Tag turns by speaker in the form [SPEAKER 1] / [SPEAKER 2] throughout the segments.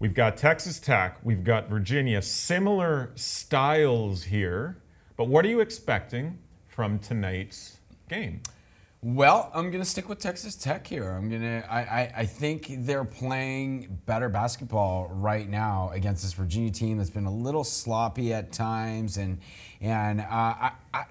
[SPEAKER 1] We've got Texas Tech. We've got Virginia. Similar styles here. But what are you expecting from tonight's game?
[SPEAKER 2] Well, I'm going to stick with Texas Tech here. I think they're playing better basketball right now against this Virginia team that's been a little sloppy at times, and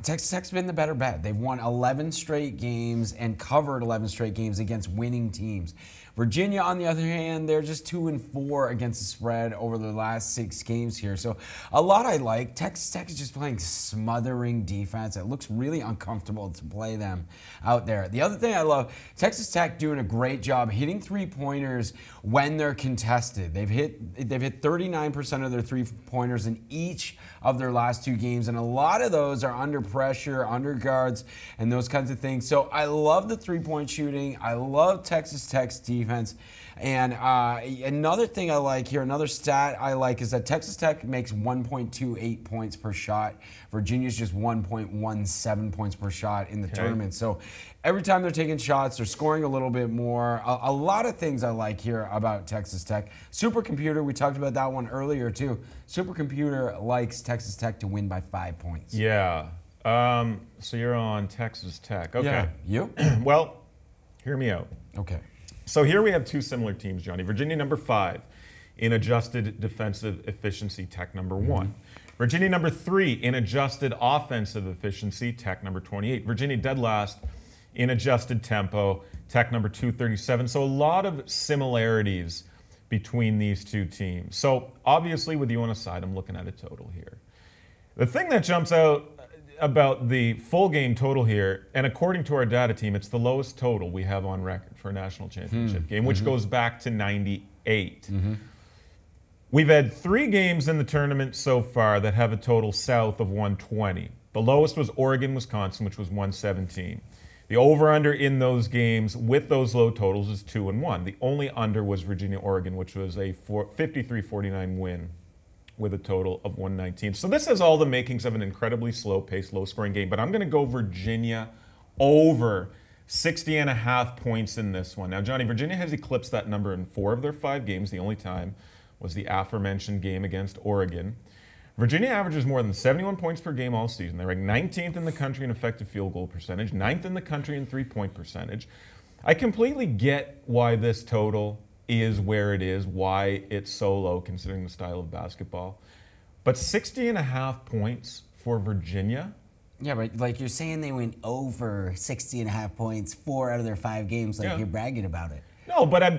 [SPEAKER 2] Texas Tech's been the better bet. They've won 11 straight games and covered 11 straight games against winning teams. Virginia, on the other hand, they're just 2-4 against the spread over the last 6 games here. So a lot I like. Texas Tech is just playing smothering defense. It looks really uncomfortable to play them out there. The other thing I love, Texas Tech doing a great job hitting three-pointers when they're contested. They've hit 39% of their three-pointers in each of their last 2 games, and a lot of those are under pressure, under guards, and those kinds of things. So I love the three-point shooting. I love Texas Tech's defense. And another thing I like here, another stat I like, is that Texas Tech makes 1.28 points per shot. Virginia's just 1.17 points per shot in the tournament. So every time they're taking shots, they're scoring a little bit more. A lot of things I like here about Texas Tech. Supercomputer, we talked about that one earlier too. Supercomputer likes Texas Tech to win by 5 points.
[SPEAKER 1] Yeah. So you're on Texas Tech. Okay.
[SPEAKER 2] Yeah. You?
[SPEAKER 1] Well, hear me out.
[SPEAKER 2] Okay.
[SPEAKER 1] So here we have 2 similar teams, Johnny. Virginia number 5 in adjusted defensive efficiency, Tech number 1. Virginia number 3 in adjusted offensive efficiency, Tech number 28. Virginia dead last in adjusted tempo, Tech number 237. So a lot of similarities between these 2 teams. So obviously with you on a side, I'm looking at a total here. The thing that jumps out about the full game total here, and according to our data team, it's the lowest total we have on record for a national championship game, which goes back to 98. We've had 3 games in the tournament so far that have a total south of 120. The lowest was Oregon, Wisconsin, which was 117. The over-under in those games with those low totals is 2-1. The only under was Virginia, Oregon, which was a 53-49 win with a total of 119. So this has all the makings of an incredibly slow-paced, low-scoring game. But I'm going to go Virginia over 60.5 points in this one. Now, Johnny, Virginia has eclipsed that number in 4 of their 5 games. The only time was the aforementioned game against Oregon. Virginia averages more than 71 points per game all season. They're ranked 19th in the country in effective field goal percentage, 9th in the country in three-point percentage. I completely get why this total is where it is, why it's so low considering the style of basketball. But 60.5 points for Virginia?
[SPEAKER 3] Yeah, but like you're saying they went over 60.5 points 4 out of their 5 games, like you're bragging about it.
[SPEAKER 1] No, but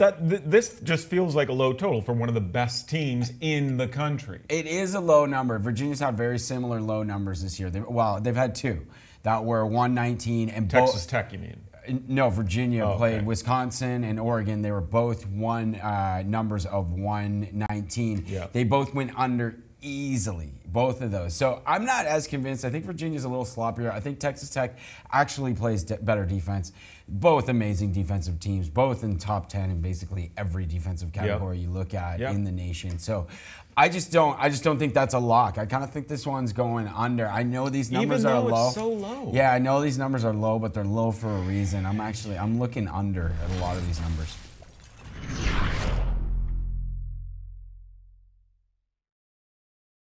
[SPEAKER 1] this just feels like a low total for one of the best teams in the country.
[SPEAKER 2] It is a low number. Virginia's had very similar low numbers this year. They've had 2 that were 119 and
[SPEAKER 1] Texas Tech, you mean?
[SPEAKER 2] No, Virginia played
[SPEAKER 1] okay.
[SPEAKER 2] Wisconsin and Oregon. They were both numbers of 119.
[SPEAKER 1] Yeah.
[SPEAKER 2] They both went under easily, both of those. So I'm not as convinced. I think Virginia's a little sloppier. I think Texas Tech actually plays better defense. Both amazing defensive teams, both in top 10 in basically every defensive category you look at in the nation. So I just don't think that's a lock. I kind of think this one's going under. I know these numbers are low.
[SPEAKER 1] It's so low.
[SPEAKER 2] Yeah, I know these numbers are low, but they're low for a reason. I'm looking under at a lot of these numbers.